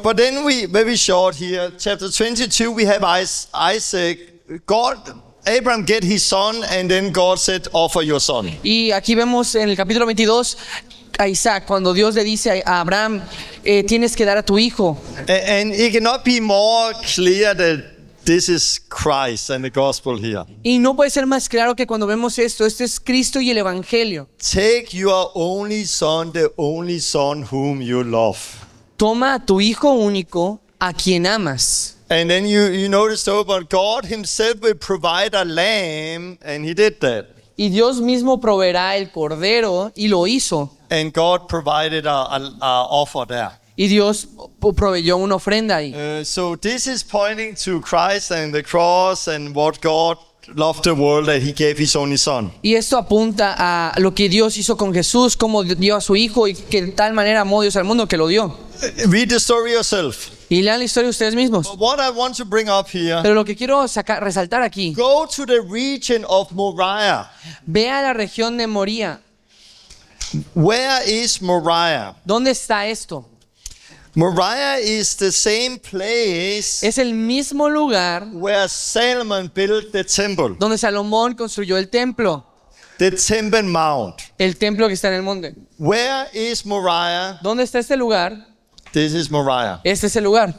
but then we, very short here, chapter 22, we have Isaac. Abraham get his son, and then God said, offer your son. Y aquí vemos en el capítulo 22 a Isaac, cuando Dios le dice a Abraham, tienes que dar a tu hijo. And it cannot be more clear that this is Christ and the gospel here. Y no puede ser más claro que cuando vemos esto es Cristo y el Evangelio. Take your only son, the only son whom you love. Toma a tu hijo único, a quien amas. And then you notice though, but God himself will provide a lamb, and he did that. Y Dios mismo proveerá el cordero, y lo hizo. And God provided a offer there. Y Dios proveyó una ofrenda ahí. So this is pointing to Christ and the cross and what God loved the world that he gave his only son. Y esto apunta a lo que Dios hizo con Jesús, cómo dio a su hijo y que de tal manera amó Dios al mundo que lo dio. Read the story yourself. Y lean la historia ustedes mismos. But what I want to bring up here, Pero lo que quiero resaltar aquí, go to the region of Moriah. ve a la región de Moría. Where is Moriah? ¿Dónde está esto? Moriah is the same place Es el mismo lugar where Solomon built the temple, donde Salomón construyó el templo, the Temple Mount. el templo que está en el monte. Where is Moriah? ¿Dónde está este lugar? This is Moriah. Este es el lugar.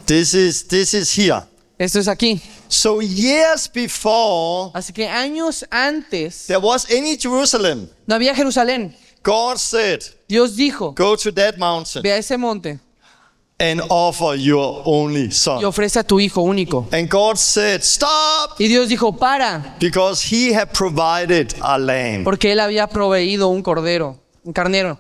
This is here. Esto es aquí. So years before Así que años antes there was any Jerusalem, no había Jerusalén. God said, Dios dijo, go to that mountain ve a ese monte and offer your only y son. ofrece a tu hijo único. And God said, stop, Y Dios dijo, para, because he had provided a lamb. porque él había proveído un cordero, un carnero,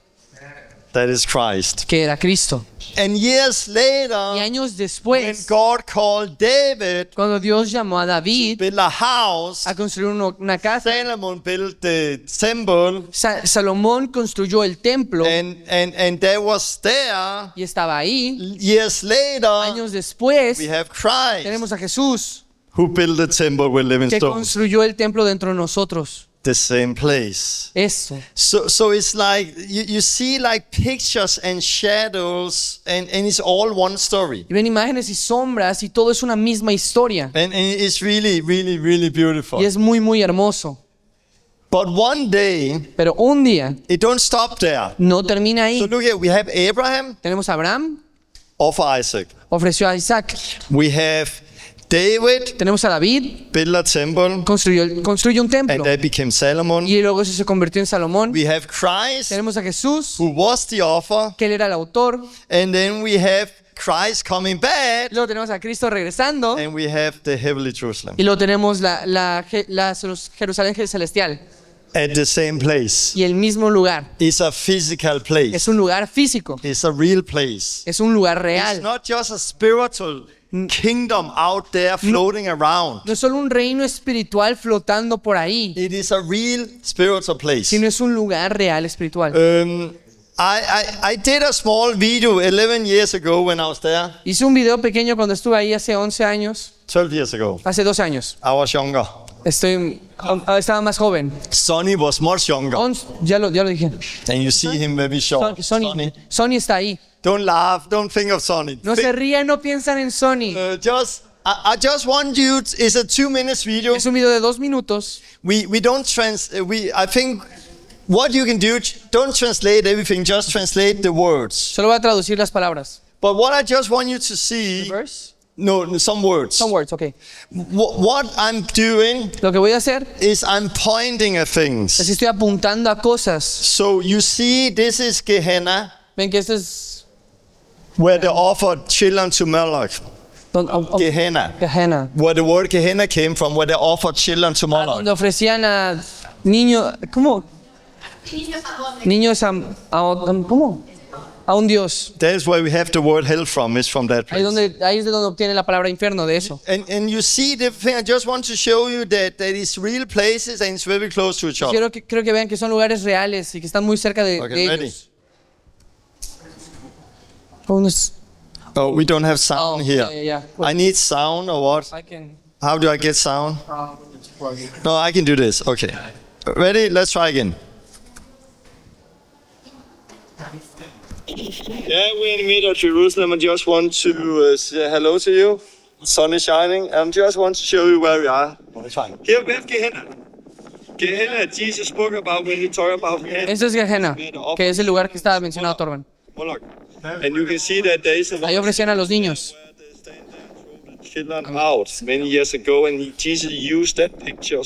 That is Christ. que era Cristo. And years Y later, años when después, God called David cuando Dios llamó a David build a house, a construir una casa, Solomon built the temple, Salomón construyó el templo and there was there. y estaba ahí. Years later, Años después, we have Christ, tenemos a Jesús, who built the temple with living que stones. construyó el templo dentro de nosotros. The same place. Esto. So it's like you see like pictures and shadows, and it's all one story. Y ven imágenes y sombras y todo es una misma historia. And it's really, really, really beautiful. Y es muy, muy hermoso. But one day, Pero un día it don't stop there. no termina So ahí. look here, we have Abraham, Tenemos a Abraham, offer Isaac. ofreció a Isaac. We have David, Tenemos a David, build a temple, construyó un templo. and that became Solomon. Y luego eso se convirtió en Salomón. We have Christ, Tenemos a Jesús, who was the author, que él era el autor. and then we have Christ coming back, Luego tenemos a Cristo regresando. and we have the heavenly Jerusalem Y luego tenemos la Jerusalén celestial. at the same place. Y el mismo lugar. It's a physical place. Es un lugar físico. It's a real place. Es un lugar It's real. not just a spiritual kingdom out there floating around. No es solo un reino espiritual flotando por ahí, It is a real spiritual place. sino es un lugar real espiritual. I did a small video 11 years ago when I was there. Hice un video pequeño cuando estuve ahí hace 11 años, 12 years ago. hace 2 años. I was younger. Estaba más joven. Sonny was much younger. Ya lo dije. And you see him very short. Sonny está ahí. Don't laugh. Don't think of Sonny. No se rían, no piensan en Sonny. I just want you. It's a 2 minutes video. Es un video de 2 minutos. We don't I think what you can do, don't translate everything. Just translate the words. Solo voy a traducir las palabras. But what I just want you to see. Verse? No, some words. Some words, okay. What I'm doing Lo que voy a hacer is I'm pointing at es things. que estoy apuntando a cosas. So you see, this is Gehenna, Ven que esto es where they offered children to Moloch. Gehenna, Gehenna. where the word Gehenna came from, where they offered children to Moloch. Donde ofrecían a niños, ¿cómo? Niños ¿cómo? A un dios. That's where we have the word hell from. It's from that Ahí place. es de donde obtiene la palabra infierno, de eso. And you see the thing. I just want to show you that it's real places and it's very close to each other. Creo que vean que son lugares reales y que están muy cerca de Ready? ellos. Oh, we don't have sound here. Yeah. I need sound or what? I can. How do I get sound? No, I can do this. Okay. Ready? Let's try again. Yeah, we're in the middle of Jerusalem and just want to say hello to you. The sun is shining and just want to show you where we are. Here we have Gehenna. Gehenna, Jesus spoke about when he talked about Gehenna. Eso es Gehenna, que es el lugar que estaba mencionado Torben. Moloch. And you can see that there is a Ahí ofrecían a los niños. children out many years ago, and Jesus used that picture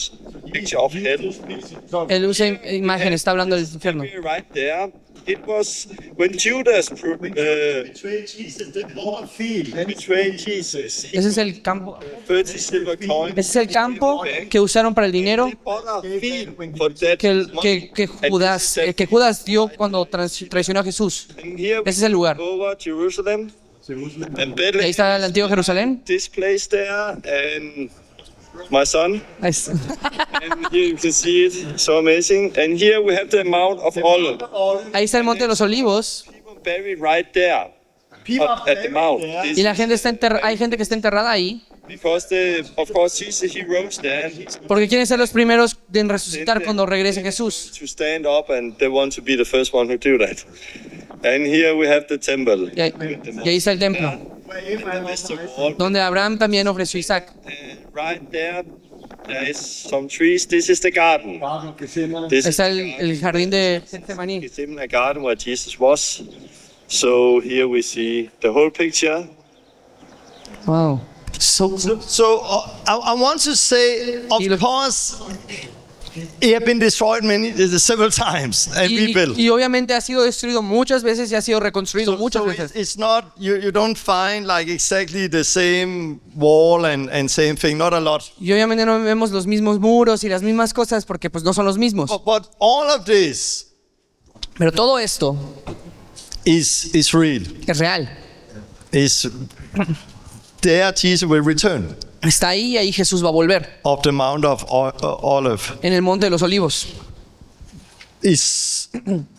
of hell. Él usa imagen, está hablando del infierno. Right there, it was when Judas Between Jesus, the whole field. betrayed Jesus. He Ese es el campo. 30 silver coins. Ese es el campo que usaron para el dinero Other field for that que Judas dio cuando traicionó a Jesús. And here Ese es el lugar. over Jerusalem. And Y ahí está el antiguo Jerusalén. this place there, and my son. Ahí está. And here you can see it, so amazing. And here we have the Mount of Olives. Ahí está el monte de los olivos. People buried right there at the mount. Y la gente hay gente que está enterrada ahí. Because of course Jesus he rose there, and he's Porque quieren ser los primeros en resucitar cuando regrese Jesús. to stand up, and they want to be the first one who do that. And here we have the temple. Y ahí está el templo, That's the wall. donde Abraham también ofreció a Isaac. Right there is some trees. This is the garden. This is Está el jardín de Getsemaní. Gethsemane garden where Jesus was. So here we see the whole picture. Wow. So I want to say, of course, it have been destroyed several times and rebuilt. Y obviamente ha sido destruido muchas veces y ha sido reconstruido muchas So veces. it's not you don't find like exactly the same wall and same thing, not a lot. Y obviamente no vemos los mismos muros y las mismas cosas porque pues no son los mismos. But all of this Pero todo esto is real. es real. Is there Jesus will return Está ahí y ahí Jesús va a volver. of the Mount of Olive. En el monte de los olivos. Is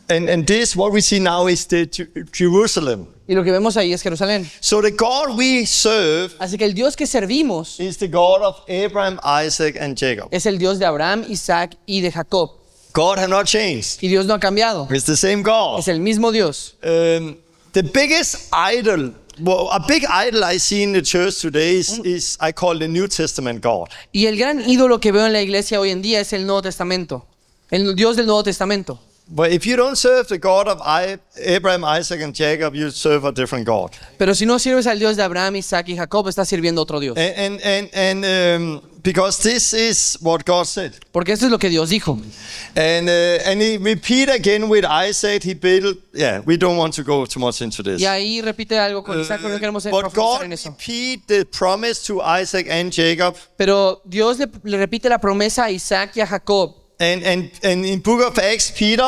and this what we see now is the Jerusalem. Y lo que vemos ahí es Jerusalén. So the God we serve Así que el Dios que servimos is the God of Abraham, Isaac, and Jacob. es el Dios de Abraham, Isaac y de Jacob. God has not changed. Y Dios no ha cambiado. It's the same God. Es el mismo Dios. The biggest idol, well, a big idol I see in the church today is I call the New Testament God. Y el gran ídolo que veo en la iglesia hoy en día es el Nuevo Testamento. El Dios del Nuevo Testamento. But if you don't serve the God of Abraham, Isaac, and Jacob, you serve a different God. Pero si no sirves al Dios de Abraham, Isaac y Jacob, estás sirviendo a otro Dios. And because this is what God said. Porque esto es lo que Dios dijo. And he repeat again with Isaac, he built, yeah, we don't want to go too much into this. Y ahí repite algo con Isaac, pero no queremos But profundizar God en eso. repeat the promise to Isaac and Jacob. Pero Dios le repite la promesa a Isaac y a Jacob. And in book of Acts, Peter,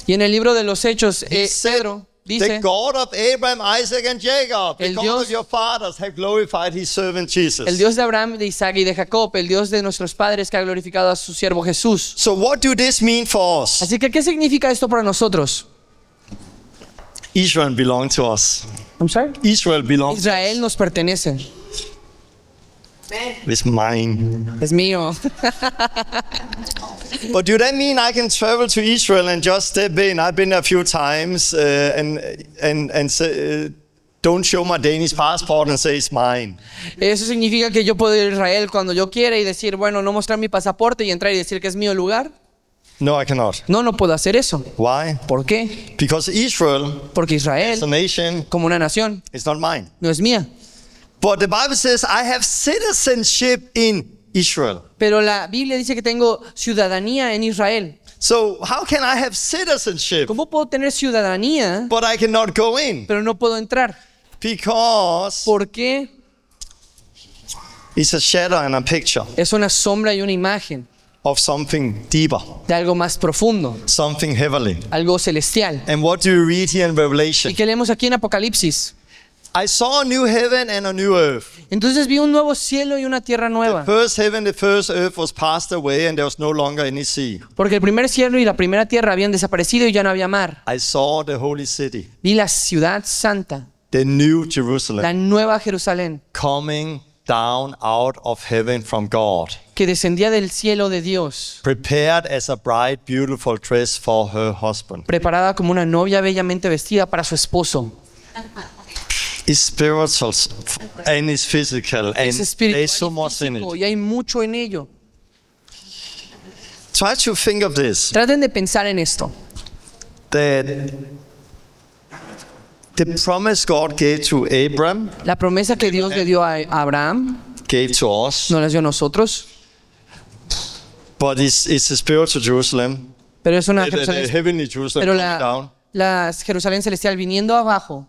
Y en el libro de los Hechos, said, Pedro the dice, God of Abraham, Isaac, and Jacob, the El God Dios- of your fathers, have glorified his servant Jesus. el Dios de Abraham, de Isaac y de Jacob, el Dios de nuestros padres que ha glorificado a su siervo Jesús. So what do this mean for us? Así que, ¿qué significa esto para nosotros? Israel belongs to us. I'm sorry. Israel belongs. Israel nos pertenece. It's mine. Es mío. But do that mean I can travel to Israel and just step in? I've been there a few times and say, don't show my Danish passport and say it's mine. Eso significa que yo puedo ir a Israel cuando yo quiera y decir, bueno, no mostrar mi pasaporte y entrar y decir que es mío el lugar. No, I cannot. No, no puedo hacer eso. Why? ¿Por qué? Because Israel, Porque as a Israel, nation, como una nación, is not mine. no es mía. But the Bible says I have citizenship in Israel. Pero la Biblia dice que tengo ciudadanía en Israel. So how can I have citizenship, ¿Cómo puedo tener ciudadanía, but I cannot go in? pero no puedo entrar? Because ¿Por qué? it's a shadow and a picture Es una sombra y una imagen of something deeper, de algo más profundo, something heavenly. algo celestial. And what do you read here in Revelation? ¿Y qué leemos aquí en Apocalipsis? I saw a new heaven and a new earth. Entonces vi un nuevo cielo y una tierra nueva. First heaven, the first earth was passed away and there was no longer any sea. Porque el primer cielo y la primera tierra habían desaparecido y ya no había mar. I saw the holy city, Vi la ciudad santa, the new la Jerusalem, nueva Jerusalén, coming down out of heaven from God, que descendía del cielo de Dios, prepared as a bride, beautiful dress for her husband. preparada como una novia bellamente vestida para su esposo. It's spiritual and it's physical, and Es espiritual there's so y much in físico, it. y hay mucho en ello. Try to think of this. Traten de pensar en esto. That the promise God gave to Abram, La promesa que Dios le dio a Abraham, gave to us, nos la dio a nosotros, but it's a spiritual Jerusalem, pero es una the Jerusalén, heavenly Jerusalem pero coming down, la Jerusalén celestial viniendo abajo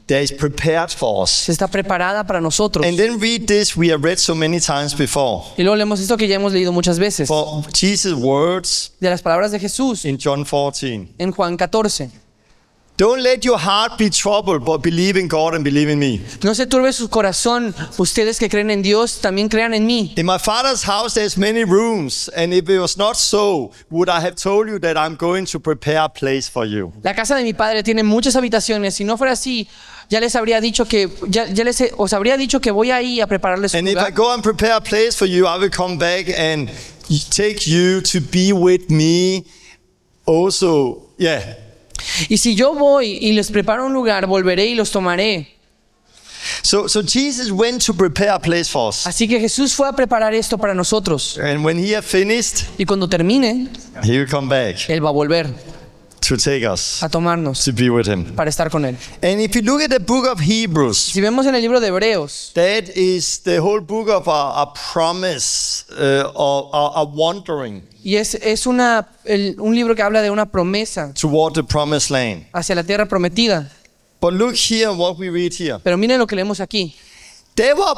that is prepared for us. se está preparada para nosotros. And then read this, we have read so many times before. Y luego leemos esto que ya hemos leído muchas veces, For Jesus' words de las palabras de Jesús in John 14. en Juan 14. Don't let your heart be troubled, but believe in God and believe in me. No se turbe su corazón, ustedes que creen en Dios, también crean en mí. In my Father's house there's many rooms, and if it was not so, would I have told you that I'm going to prepare a place for you? La casa de mi padre tiene muchas habitaciones. Si no fuera así, ya les habría dicho que os habría dicho que voy ahí a prepararles un And if I lugar. go and prepare a place for you, I will come back and take you to be with me also. Yeah. Y si yo voy y les preparo un lugar, volveré y los tomaré. So Jesus went to prepare a place for us. Así que Jesús fue a preparar esto para nosotros. And when he had finished, Y cuando termine, he will come back Él va a volver to take us a tomarnos to be with him. para estar con Él. And if you look at the book of Hebrews, Si vemos en el libro de Hebreos, that is the whole book of a promise, or a wandering y es un libro que habla de una promesa toward the promised land. hacia la tierra prometida. But look here what we read here. Pero miren lo que leemos aquí. They were,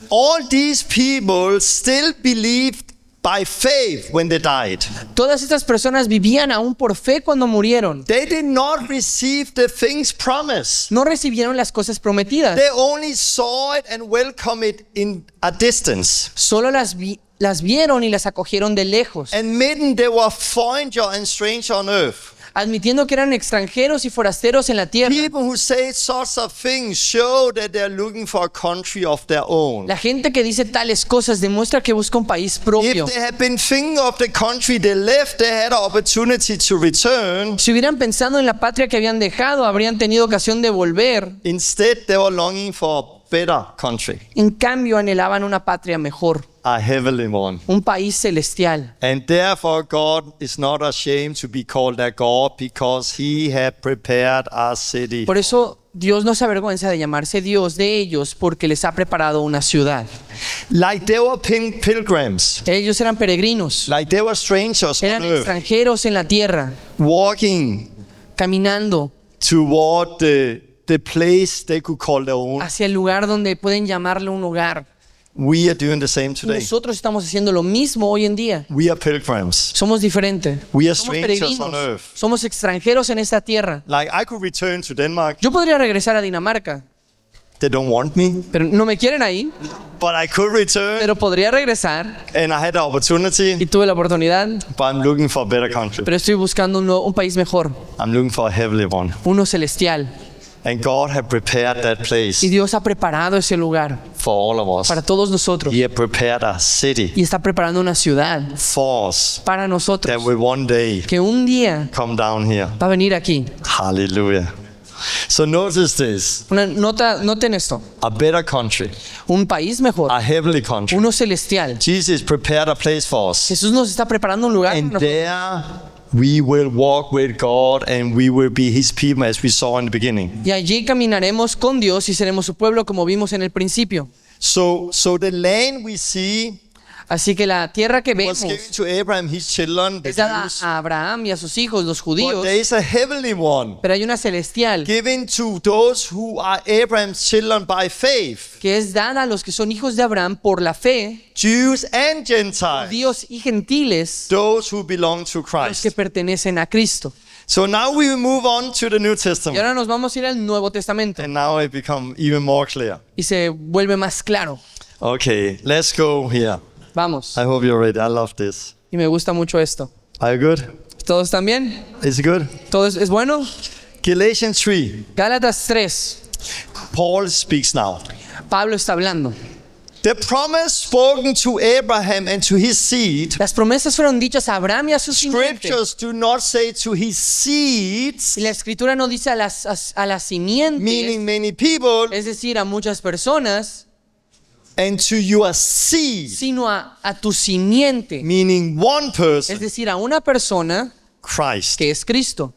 all these people still believed by faith when they died. Todas estas personas vivían aún por fe cuando murieron. They did not receive the things promised. No recibieron las cosas prometidas. They only saw it and welcomed it in a distance. Solo las vieron y las acogieron de lejos, Admitting they were foreigner and stranger on earth. admitiendo que eran extranjeros y forasteros en la tierra. People who say such a thing show that they're looking for a country of their own. La gente que dice tales cosas demuestra que busca un país propio. If they had been thinking of the country they left, they had an opportunity to return. Si hubieran pensado en la patria que habían dejado, habrían tenido ocasión de volver. Instead, they were longing for a better country, En cambio, anhelaban una patria mejor, a heavenly one. un país celestial. And therefore, God is not ashamed to be called their God, because He had prepared a city. Por eso Dios no se avergüenza de llamarse Dios de ellos, porque les ha preparado una ciudad. Like they were pilgrims, Ellos eran peregrinos, like they were strangers eran on earth, extranjeros en la tierra, walking caminando toward the place they could call their own. hacia el lugar donde pueden llamarle un hogar. We are doing the same Y today. nosotros estamos haciendo lo mismo hoy en día. We are pilgrims. Somos diferentes. We are Somos strangers peregrinos. on earth. Somos extranjeros en esta tierra. Like I could return to Denmark. Yo podría regresar a Dinamarca, They don't want me, pero no me quieren ahí. but I could return, Pero podría regresar and I had the opportunity. y tuve la oportunidad. But I'm looking for a better country. Pero estoy buscando un país mejor, I'm looking for a heavenly one. uno celestial. And God had prepared that place Y Dios ha preparado ese lugar for all of us. para todos nosotros. He had prepared a city Y está preparando una ciudad for us para that nosotros will one day que un día come down here. va a venir aquí. Hallelujah. So notice this, Noten esto. a better country, Un país mejor, a heavenly country. uno celestial. Jesus prepared a place for us. Jesús nos está preparando un lugar. And there we will walk with God, and we will be His people, as we saw in the beginning. Y allí caminaremos con Dios y seremos su pueblo como vimos en el principio. So the land we see Así que la tierra que was vemos given to Abraham, his children, the es dada Jews. a Abraham y a sus hijos, los But judíos, there is a heavenly one pero hay una celestial given to those who are Abraham's children by faith, que es dada a los que son hijos de Abraham por la fe, Jews and Gentiles, judíos y gentiles, those who belong to los que Christ. pertenecen a Cristo. So now we will move on to the New Y Testament, ahora nos vamos a ir al Nuevo Testamento and now it becomes even more clear. y se vuelve más claro. Okay, let's go here. Vamos. I hope you're ready. I love this. Y me gusta mucho esto. Are you good? ¿Todos están bien? Is it good? ¿Todo es bueno? Galatians 3. Gálatas 3. Paul speaks now. Pablo está hablando. The promise spoken to Abraham and to his seed, Las promesas fueron dichas a Abraham y a su simiente. scriptures do not say to his seeds, Y la escritura no dice a las simientes, meaning many people, es decir, a muchas personas, and to your seed, sino a tu simiente, meaning one es person, decir, a una persona Christ. que es Cristo.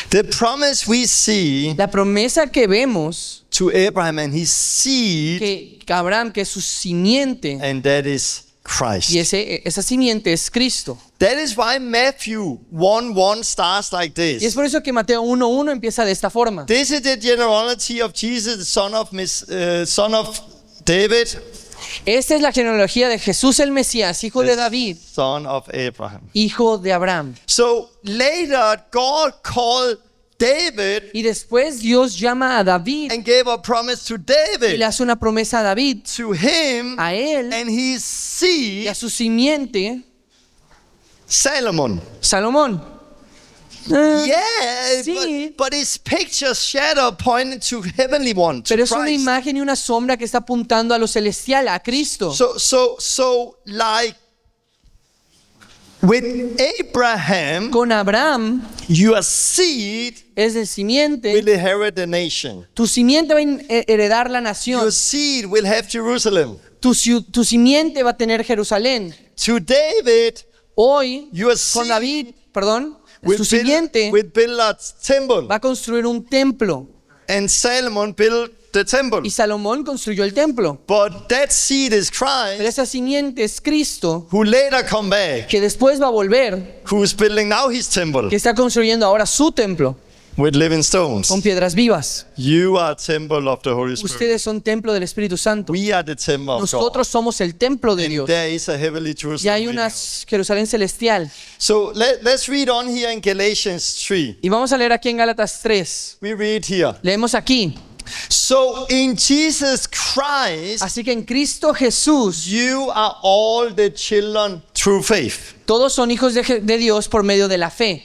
The promise we see La promesa que vemos to Abraham and his seed, que Abraham, que es su simiente, and that is Christ. y esa simiente es Cristo. That is why Matthew 1:1 starts like Y es this. por eso que Mateo 1:1 empieza de esta forma. This is the genealogy of Jesus, the son of David, Esta es la genealogía de Jesús el Mesías, hijo de David, son of Abraham. hijo de Abraham. So later, God called David Y después Dios llama a David and gave a promise to y David, le hace una promesa a David, to him a él and his y seed, a su simiente, Solomon. Salomón. Yeah, sí. but his picture shadow pointed to heavenly one, to Pero es una Christ. imagen y una sombra que está apuntando a lo celestial, a Cristo. So like with Abraham, Con Abraham your seed es el simiente. will inherit the nation. Tu simiente va a heredar la nación. Your seed will have Jerusalem. Tu simiente va a tener Jerusalén. To David, Hoy, your con seed David, perdón, will su simiente build a temple, va a construir un templo. and Solomon built the temple. Y Salomón construyó el templo. But that seed is Pero Christ, esa simiente es Cristo, who later come back, que después va a volver, who is building now his temple que está construyendo ahora su templo with living stones. con piedras vivas. You are a temple of the Holy Spirit. Ustedes son templo del Espíritu Santo. We are the temple of God. Nosotros somos el templo de And Dios. there is a heavenly Y Jerusalem. hay una Jerusalén celestial. So let's read on here in Galatians 3. Y vamos a leer aquí en Gálatas 3. We read here. Leemos aquí. So in Jesus Christ, Así que en Cristo Jesús, you are all the children through faith. todos son hijos de Dios por medio de la fe.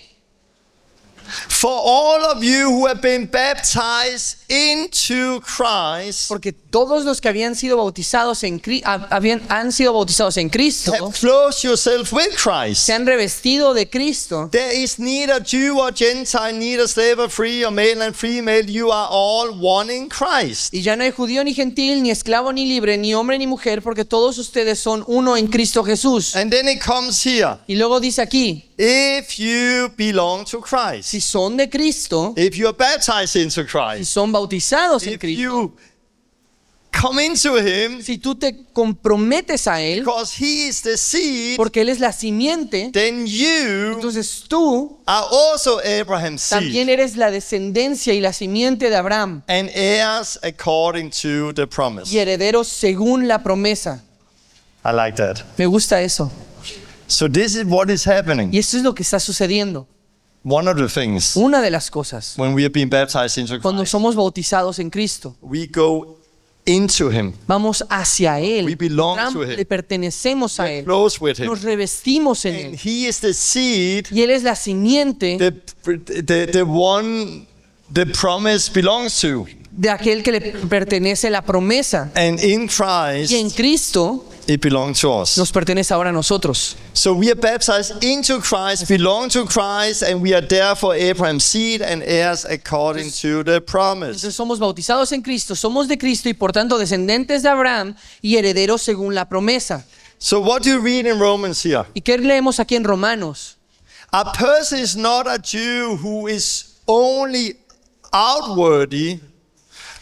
For all of you who have been baptized into Christ Porque todos los que habían sido bautizados han sido bautizados en Cristo, have clothed yourself with Christ. se han revestido de Cristo. There is neither Jew or Gentile, neither slave or free or male and female. You are all one in Christ. Y ya no hay judío ni gentil, ni esclavo ni libre, ni hombre ni mujer, porque todos ustedes son uno en Cristo Jesús. And then it comes here. Y luego dice aquí, If you belong to Christ, si son de Cristo, if you are baptized into si Christ, son bautizados en if Cristo, you come into Him, si tú te comprometes a Él, because He is the seed, porque Él es la simiente, then you entonces tú are also Abraham's seed también eres la descendencia y la simiente de Abraham and heirs according to the promise. y herederos según la promesa. I like that. Me gusta eso. So this is what is happening. Y esto es lo que está sucediendo. One of the things Una de las cosas, when we are being baptized into cuando Christ, somos bautizados en Cristo, we go into Him. vamos hacia Él. We belong to Him. Le pertenecemos a Él. Close with Him. Nos revestimos en And Él. He is the seed, Y Él es la simiente the one the promise belongs to. de aquel que le pertenece la promesa. And in Y en Christ, Cristo it belongs to us. nos pertenece ahora a nosotros. So we are baptized into Christ, belong to Christ, and we are therefore Abraham's seed and heirs according to the promise. Entonces somos bautizados en Cristo, somos de Cristo y por tanto descendientes de Abraham y herederos según la promesa. So what do you read in Romans here? ¿Y qué leemos aquí en Romanos? A person is not a Jew who is only outwardly,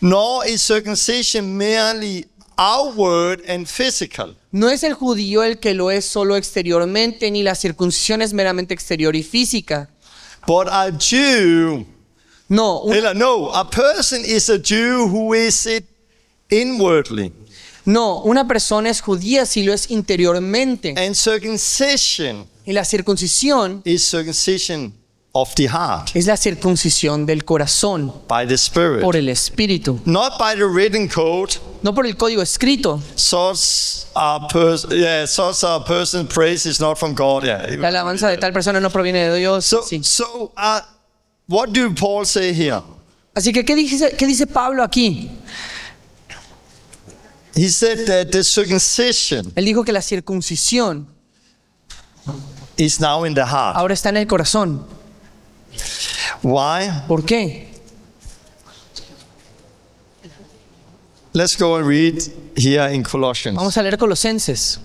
nor is circumcision merely outward and physical. No es el judío el que lo es solo exteriormente, ni la circuncisión es meramente exterior y física. But a Jew, No, no, a person is a Jew who is it inwardly. no, una persona es judía si lo es interiormente. And circumcision Y la circuncisión is circumcision of the heart es la circuncisión del corazón by the Spirit. por el Espíritu, Not by the written code. no por el código escrito. Such a person's praise is not from God. La Yeah. alabanza de tal persona no proviene de Dios. So, Sí. what do Paul say here? Así que, ¿qué dice Pablo aquí? He said that the circumcision Él dijo que la circuncisión is now in the heart. ahora está en el corazón. Why? ¿Por qué? Let's go and read here in Colossians. Vamos a leer Colosenses.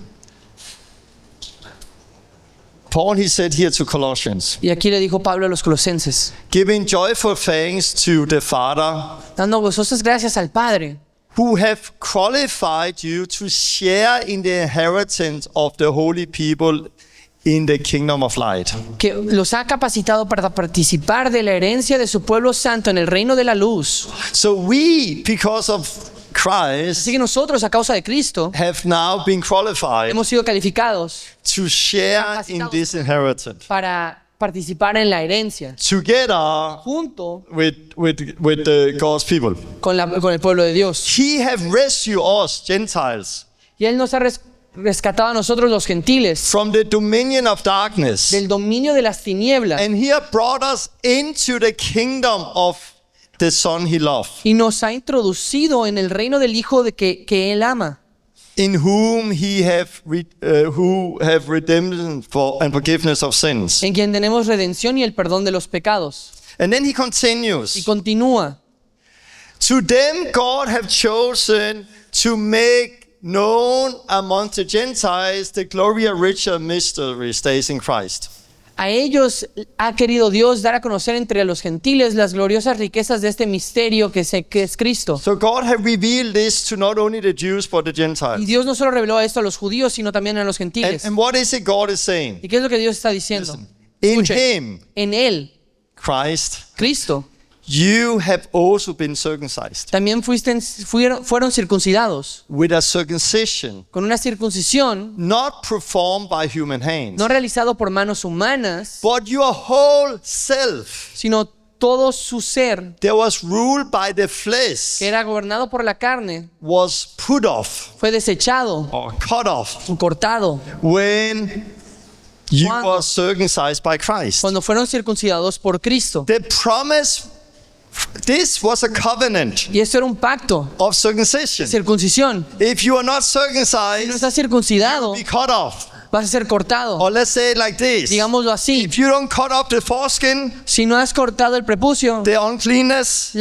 Paul, he said here to Colossians, Y aquí le dijo Pablo a los colosenses, giving joyful thanks to the Father dando gozosas gracias al Padre, who have qualified you to share in the inheritance of the holy people in the kingdom of light. que los ha capacitado para participar de la herencia de su pueblo santo en el reino de la luz. So we, because of Christ, Así que nosotros, a causa de Cristo, have now been qualified hemos sido calificados to share in this inheritance para participar en la herencia, together junto with the God's people. con el pueblo de Dios. He have rescued us, Gentiles, Y Él nos ha rescatado a nosotros los gentiles from the dominion of darkness, del dominio de las tinieblas and He have brought us into the kingdom of the Son He loved, y nos ha introducido en el reino del Hijo que Él ama, in whom who have redemption and forgiveness of sins. en quien tenemos redención y el perdón de los pecados. And then He Y continues, continúa. to them God have chosen to make known among the Gentiles the glory of richer mystery stays in Christ. A ellos ha querido Dios dar a conocer entre los gentiles las gloriosas riquezas de este misterio que es Cristo. So God have revealed this to not only the Jews but the Y Gentiles. Dios no solo reveló esto a los judíos, sino también a los gentiles. And what is it God is saying? ¿Y qué es lo que Dios está diciendo? In Escuche, Him, en Él, Christ, Cristo, you have also been circumcised también fueron circuncidados with a circumcision con una circuncisión not performed by human hands, no realizado por manos humanas, but your whole self sino todo su ser, that was ruled by the flesh que era gobernado por la carne, was put off fue desechado, or cut off cortado, when you Cuando- were circumcised by Christ. cuando fueron circuncidados por Cristo. The promise, this was a covenant Y esto era un pacto, of circumcision. circuncisión. If you are not Si no circumcised, estás circuncidado, be cut off. vas a ser cortado. Or let's say it like this. Digámoslo así, If you don't cut off the foreskin, si no has cortado el prepucio, the uncleanness,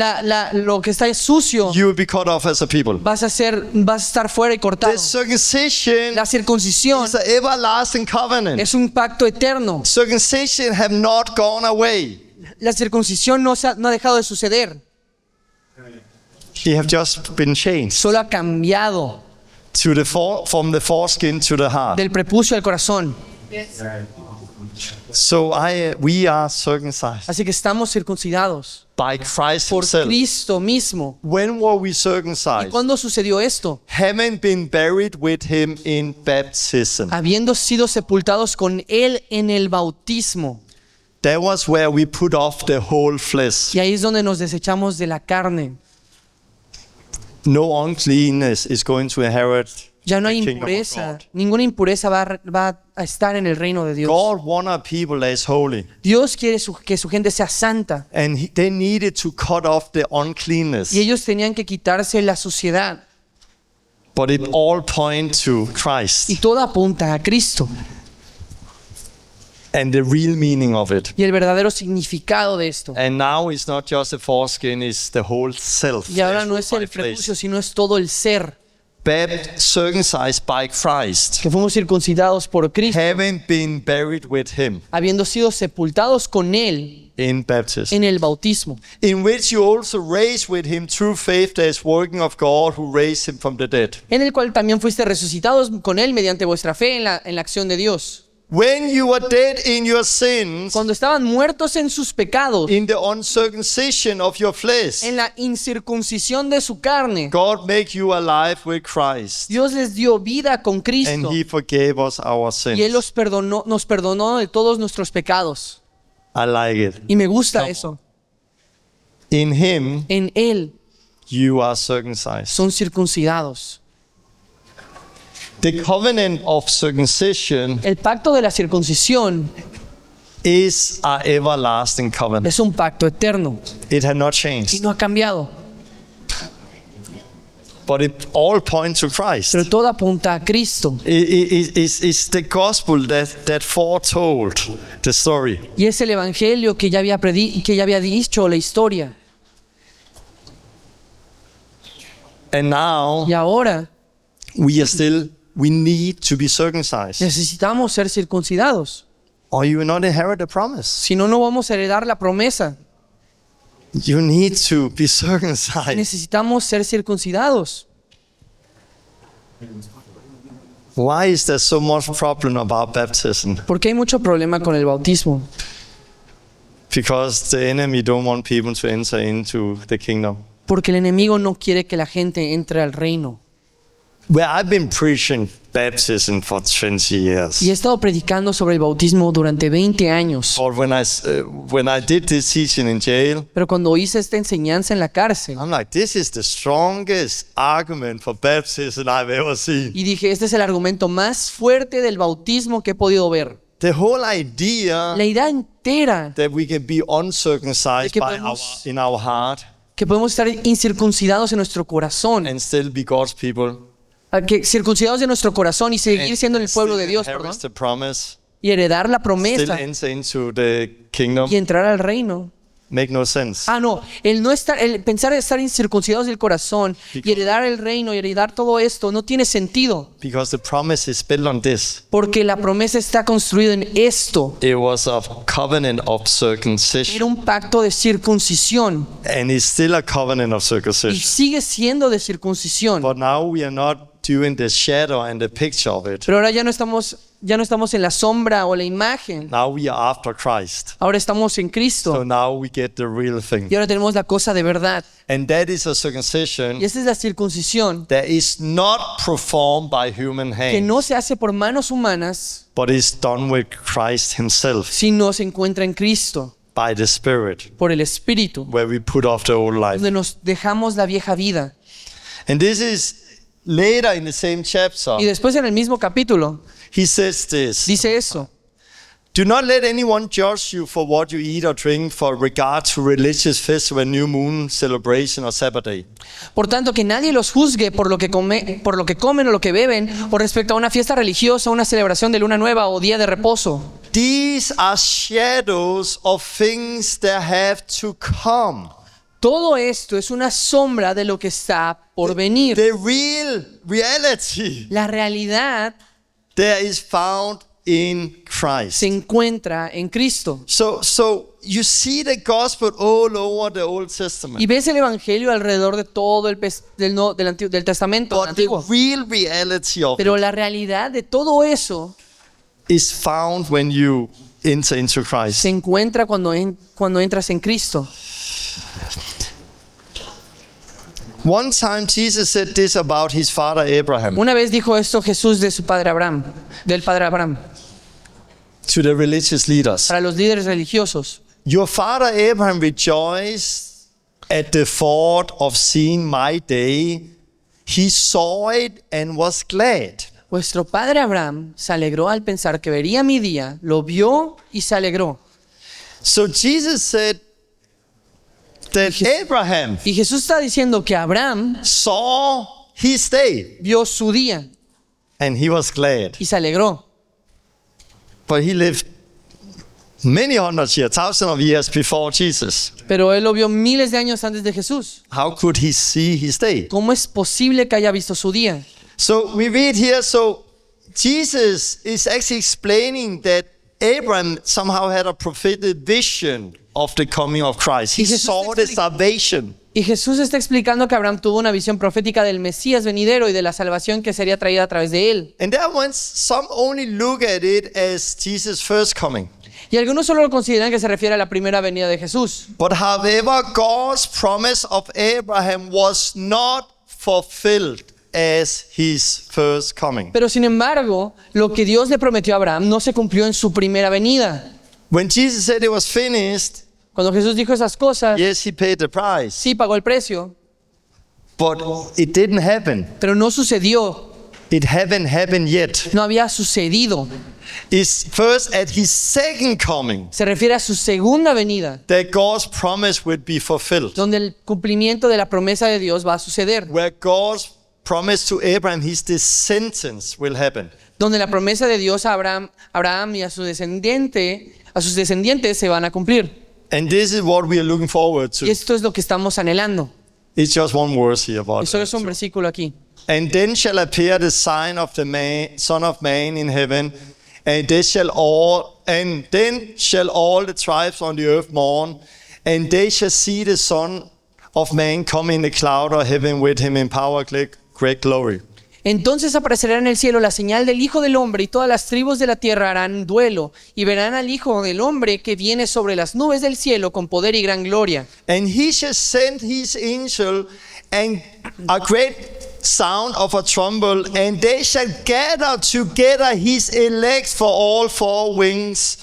lo que está sucio, you will be cut off as a people. vas a estar fuera y cortado. The circumcision La circuncisión is an everlasting covenant. es un pacto eterno. Circumcision have not gone away. La circuncisión no ha dejado de suceder, It have just been changed solo ha cambiado to from the foreskin to the heart. del prepucio al corazón. So we are circumcised Así que estamos circuncidados by Christ por Himself. Cristo mismo. When were we ¿Y circumcised? cuándo sucedió esto? Having been buried with Him in baptism. Habiendo sido sepultados con Él en el bautismo. That was where we put off the whole flesh. Y ahí es donde nos desechamos de la carne. No uncleanness is going to inherit Ya no hay the kingdom of impureza. God. Ninguna impureza va a estar en el reino de Dios. God wants a people that is holy, Dios quiere que su gente sea santa. and they needed to cut off the uncleanness. Y ellos tenían que quitarse la suciedad. But it all point to Y Christ todo apunta a Cristo. and the real meaning of it. Y el verdadero significado de esto. And now it's not just the foreskin, it's the whole self. Y ahora no es By el flesh. prepucio, sino es todo el ser. Circumcised by Christ, Que fuimos circuncidados por Cristo, having been buried with Him habiendo sido sepultados con Él in baptism, en el bautismo. in which you also raised with Him through faith that is working of God who raised Him from the dead. En el cual también fuiste resucitados con Él mediante vuestra fe en la acción de Dios. When you were dead in your sins, Cuando estaban muertos en sus pecados, in the uncircumcision of your flesh, en la incircuncisión de su carne, God make you alive with Christ, Dios les dio vida con and Cristo. He forgave us our Y Él sins. nos perdonó de todos nuestros pecados. I like it. Y me gusta eso. In Him, En Él you are circumcised. son circuncidados. The covenant of circumcision El pacto de la circuncisión is an everlasting covenant. es un pacto eterno It had not y changed. no ha cambiado. but it all points to Christ. pero todo apunta a Cristo. It's the gospel that foretold the story. Y es el evangelio que ya había dicho la historia. And now Y ahora we need to be circumcised, necesitamos ser circuncidados. or you will not inherit the promise. Si no, no vamos a heredar la promesa. You need to be circumcised. Necesitamos ser circuncidados. Why is there so much problem about baptism? ¿Por qué hay mucho problema con el bautismo? Because the enemy don't want people to enter into the kingdom. Porque el enemigo no quiere que la gente entre al reino. Where I've been preaching baptism for 20 years. Y he estado predicando sobre el bautismo durante 20 años. But when I did this teaching in jail, Pero cuando hice esta enseñanza en la cárcel, I'm like, this is the strongest argument for baptism I've ever seen. y dije, este es el argumento más fuerte del bautismo que he podido ver. The whole idea La idea entera that we can be uncircumcised que by podemos- in our heart que podemos estar incircuncidados en nuestro corazón, and still be God's people. que circuncidados de nuestro corazón y seguir siendo el pueblo de Dios, inherit perdón, the promise, y heredar la still promesa enter into the kingdom. y entrar al reino. Make no sense. No, el pensar en estar incircuncidados del corazón y heredar el reino y heredar todo esto no tiene sentido, Because the promise is built on this. porque la promesa está construida en esto. It was a covenant of Era circumcision. un pacto de circuncisión And it's still a covenant of y circumcision. sigue siendo de circuncisión. But now we are not doing the shadow and the picture of it. Pero ahora ya no estamos en la sombra o la imagen. Now we are after Christ. Ahora estamos en So Cristo now we get the real thing. y ahora tenemos la cosa de verdad. And that is a Y circumcision esta es la circuncisión that is not performed by human que hands, no se hace por manos humanas, but is done with Christ himself sino se encuentra en Cristo by the Spirit, por el Espíritu, where we put off the old life. donde nos dejamos la vieja vida. And this is later in the same chapter. Y después en el mismo capítulo He says this: dice eso. Do not let anyone judge you for what you eat or drink for regard to religious festival, new moon celebration or Sabbath day. Por tanto, que nadie los juzgue por lo que comen o lo que beben, o respecto a una fiesta religiosa, una celebración de luna nueva o día de reposo. These are shadows of things that have to come. Todo esto es una sombra de lo que está por venir. The real reality La realidad there is found in Christ. se encuentra en Cristo. So you see the gospel all over the Old Testament. Y ves el evangelio alrededor de todo del Testamento But the antiguo. real reality of Pero la realidad de todo eso it is found when you enter into Christ. se encuentra cuando entras en Cristo. One time Jesus said this about his father Abraham Una vez dijo esto Jesús de su padre Abraham, del padre Abraham, to the religious leaders. para los líderes religiosos. Your father Abraham rejoiced at the thought of seeing my day. He saw it and was glad. Vuestro padre Abraham se alegró al pensar que vería mi día, lo vio y se alegró. So Jesus said that Abraham Y Jesús está diciendo que Abraham saw his day vio su día and he was glad. y se alegró. But he lived many hundreds years, thousands of years before Jesus. Pero él lo vio miles de años antes de Jesús. How could he see his day? ¿Cómo es posible que haya visto su día? So we read here, so Jesus is actually explaining that Abraham somehow had a prophetic vision of the coming of Christ. He Y Jesús saw the explica- salvation. Y Jesús está explicando que Abraham tuvo una visión profética del Mesías venidero y de la salvación que sería traída a través de él. And there once some only look at it as Jesus' first coming. Y algunos solo lo consideran que se refiere a la primera venida de Jesús. But however, God's promise of Abraham was not fulfilled as his first coming. Pero sin embargo, lo que Dios le prometió a Abraham no se cumplió en su primera venida. When Jesus said it was finished, Cuando Jesús dijo esas cosas, yes, he paid the price, sí pagó el precio, but it didn't happen. pero no sucedió, It haven't happened yet. no había sucedido. It's first at his second coming Se refiere a su segunda venida, that God's promise would be fulfilled. donde el cumplimiento de la promesa de Dios va a suceder. Where God's promised to Abraham his descendants will happen. donde la promesa de Dios a Abraham y a sus descendientes se van a cumplir. And this is what we are looking forward to. Y esto es lo que estamos anhelando. It's just one verse here about Y solo it. es un versículo aquí. And then shall appear the sign of the Son of Man in heaven, and then shall all the tribes on the earth mourn, and they shall see the Son of Man come in the cloud of heaven with him in power, great glory. Entonces aparecerá en el cielo la señal del Hijo del Hombre, y todas las tribus de la tierra harán duelo, y verán al Hijo del Hombre que viene sobre las nubes del cielo con poder y gran gloria. And he shall send his angel, and a great sound of a trumpet, and they shall gather together his elect for all four winds,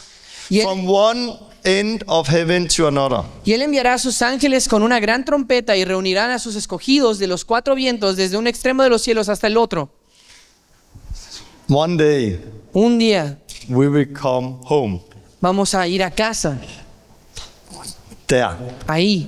Y él, from one end of heaven to another. y él enviará a sus ángeles con una gran trompeta y reunirán a sus escogidos de los cuatro vientos desde un extremo de los cielos hasta el otro. One day Un día we will come home. vamos a ir a casa, There, ahí,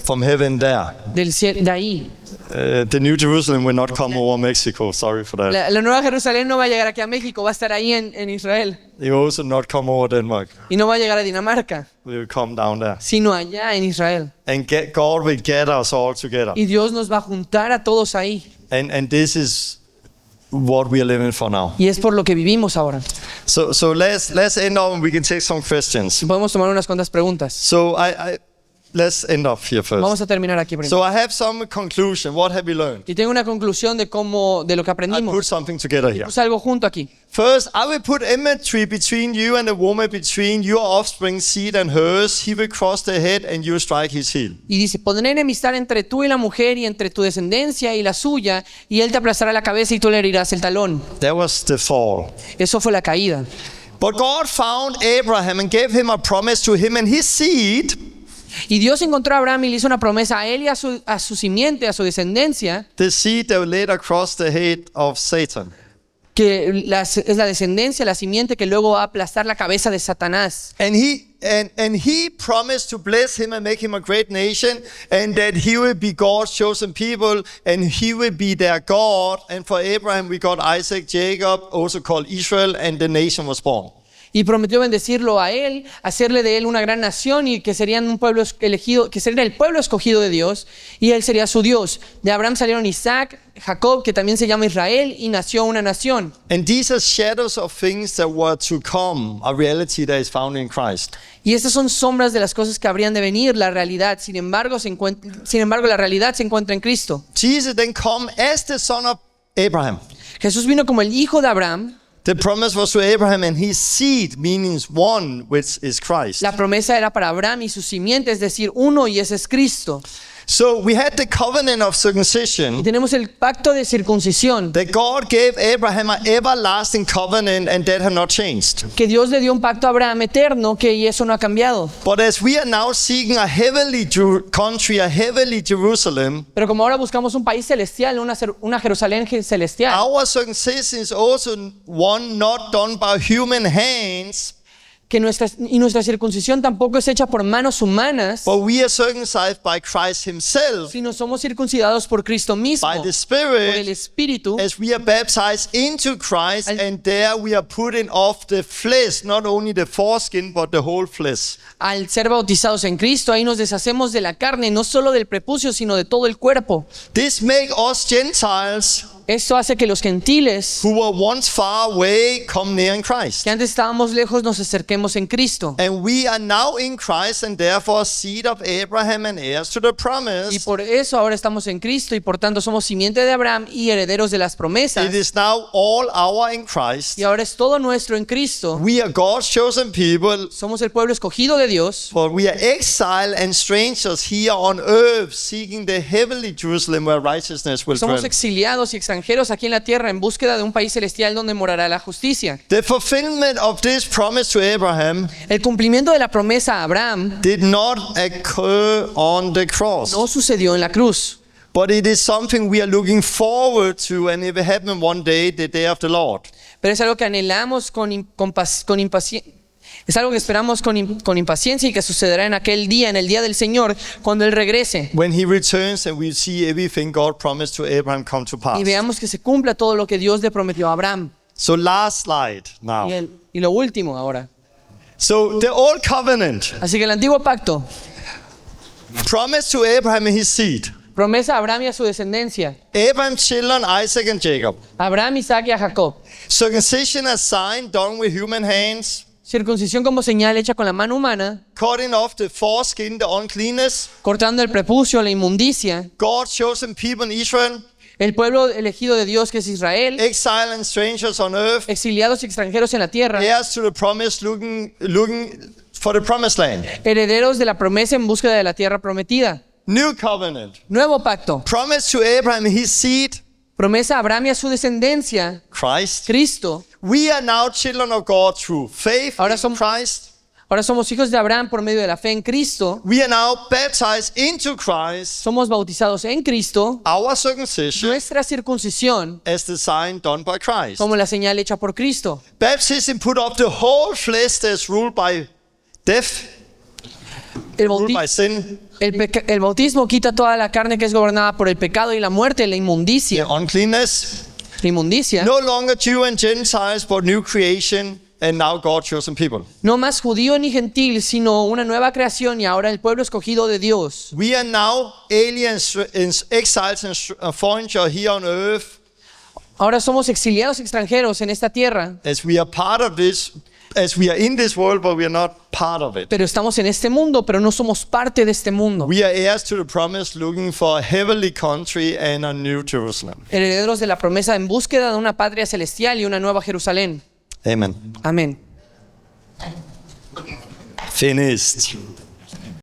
from heaven there. del cielo, de ahí. The New Jerusalem will not come over Mexico. Sorry for that. La Nueva Jerusalén no va a llegar aquí a México, va a estar ahí en Israel. It will also not come over Denmark. Y no va a llegar a Dinamarca, We will come down there. sino allá en Israel. And God will gather us all together. Y Dios nos va a juntar a todos ahí. And this is what we are living for now. Y es por lo que vivimos ahora. So let's end up and we can take some questions. Podemos tomar unas cuantas preguntas. So let's end up here first. Vamos a terminar aquí primero. So I have some conclusion. What have we learned? Y tengo una conclusión de lo que I put aprendimos. something together here. Puse algo junto aquí. First, I will put enmity between you and the woman, between your offspring's seed and hers. He will cross the head and you will strike his heel. Y dice, pondré enemistad entre tú y la mujer y entre tu descendencia y la suya, y él te aplastará la cabeza y tú le herirás el talón. That was the fall. Eso fue la caída. But God found Abraham and gave him a promise to him and his seed. Y Dios encontró a Abraham y le hizo una promesa a él y a su simiente, a su descendencia, The seed that will later cross the head of Satan. que es la descendencia, la simiente que luego va a aplastar la cabeza de Satanás. And he promised to bless him and make him a great nation, and that he will be God's chosen people, and he will be their God. And for Abraham we got Isaac, Jacob, also called Israel, and the nation was born. Y prometió bendecirlo a él, hacerle de él una gran nación y que serían un pueblo elegido, que sería el pueblo escogido de Dios y él sería su Dios. De Abraham salieron Isaac, Jacob, que también se llama Israel, y nació una nación. And these are shadows of things that were to come, a reality that is found in Christ. Y estas son sombras de las cosas que habrían de venir, la realidad. Sin embargo, la realidad se encuentra en Cristo. Jesus then come as the son of Abraham. Jesús vino como el hijo de Abraham. The promise was to Abraham and his seed, meaning one, which is Christ. La promesa era para Abraham y su simiente, es decir, uno, y ese es Cristo. So we had the covenant of Y circumcision tenemos el pacto de circuncisión, that God gave Abraham an everlasting covenant, and that had not changed. que Dios le dio un pacto a Abraham eterno, y eso no ha cambiado. But as we are now seeking a heavenly country, a heavenly Jerusalem, Pero como ahora buscamos un país celestial, una Jerusalén celestial, our circumcision is also one not done by human hands, que nuestra circuncisión tampoco es hecha por manos humanas, but we are circumcised by Christ himself, sino somos circuncidados por Cristo mismo, by the por el Spirit, Espíritu. as we are baptized into Christ, and there we are putting off the flesh, not only the foreskin, but the whole flesh. Al ser bautizados en Cristo, ahí nos deshacemos de la carne, no solo del prepucio, sino de todo el cuerpo. This makes us Gentiles, Esto hace que los gentiles, who were once far away, come near in Christ. que antes estábamos lejos, nos acerquemos en Cristo. And we are now in Christ, and therefore seed of Abraham and heirs to the Y promise. por eso ahora estamos en Cristo y por tanto somos simiente de Abraham y herederos de las promesas. It is now all our in Christ. Y ahora es todo nuestro en Cristo. We are God's chosen people, Somos el pueblo escogido de Dios. for we are exile and strangers here on earth, seeking the heavenly Jerusalem where righteousness will Somos dwell. exiliados y extranjeros aquí en la tierra en búsqueda de un país celestial donde morará la justicia. The fulfillment of this promise to Abraham El cumplimiento de la promesa a Abraham did not occur on the cross, no sucedió en la cruz, but it is something we are looking forward to, and it will happen one day, the day of the Lord. pero es algo que anhelamos con impaciencia. Es algo que esperamos con impaciencia y que sucederá en aquel día, en el día del Señor, cuando Él regrese. When he returns and we see everything God promised to Abraham come to pass. Y veamos que se cumpla todo lo que Dios le prometió a Abraham. So last slide now. Y lo último ahora. So the old covenant, Así que el antiguo pacto, promise to Abraham and his seed. promesa a Abraham y a su descendencia. Abraham's children, Isaac and Jacob. A Abraham, Isaac y a Jacob. Circumcision as sign done with human hands. Circuncisión como señal hecha con la mano humana, Cutting off the foreskin, the uncleanness. cortando el prepucio, la inmundicia. God's chosen people in Israel. El pueblo elegido de Dios que es Israel, Exile and strangers on earth. exiliados y extranjeros en la tierra, Heirs to the promise, looking for the promised land. herederos de la promesa en búsqueda de la tierra prometida. New covenant. Nuevo pacto, Promise to Abraham and his seed. promesa a Abraham y a su descendencia, Christ. Cristo. We are now children of God through faith Ahora in Christ. Ahora somos hijos de Abraham por medio de la fe en Cristo. We are now baptized into Christ, Somos bautizados en Cristo. our circumcision, Nuestra circuncisión as the sign done by Christ. como la señal hecha por Cristo. Baptism put off the whole flesh that's ruled by death, El, ruled bauti- by sin, el bautismo quita toda la carne que es gobernada por el pecado y la muerte, la the inmundicia. uncleanness. La inmundicia. No longer Jew and Gentiles, but new creation, and now God's chosen people. No más judío ni gentil, sino una nueva creación y ahora el pueblo escogido de Dios. We are now aliens, exiles, and foreigners here on earth, Ahora somos exiliados extranjeros en esta tierra, as we are part of this, as we are in this world, but we are not part of it. pero estamos en este mundo, pero no somos parte de este mundo. We are heirs to the promise, looking for a heavenly country and a new Jerusalem. Herederos de la promesa en búsqueda de una patria celestial y una nueva Jerusalén. Amen. Amén. Finished.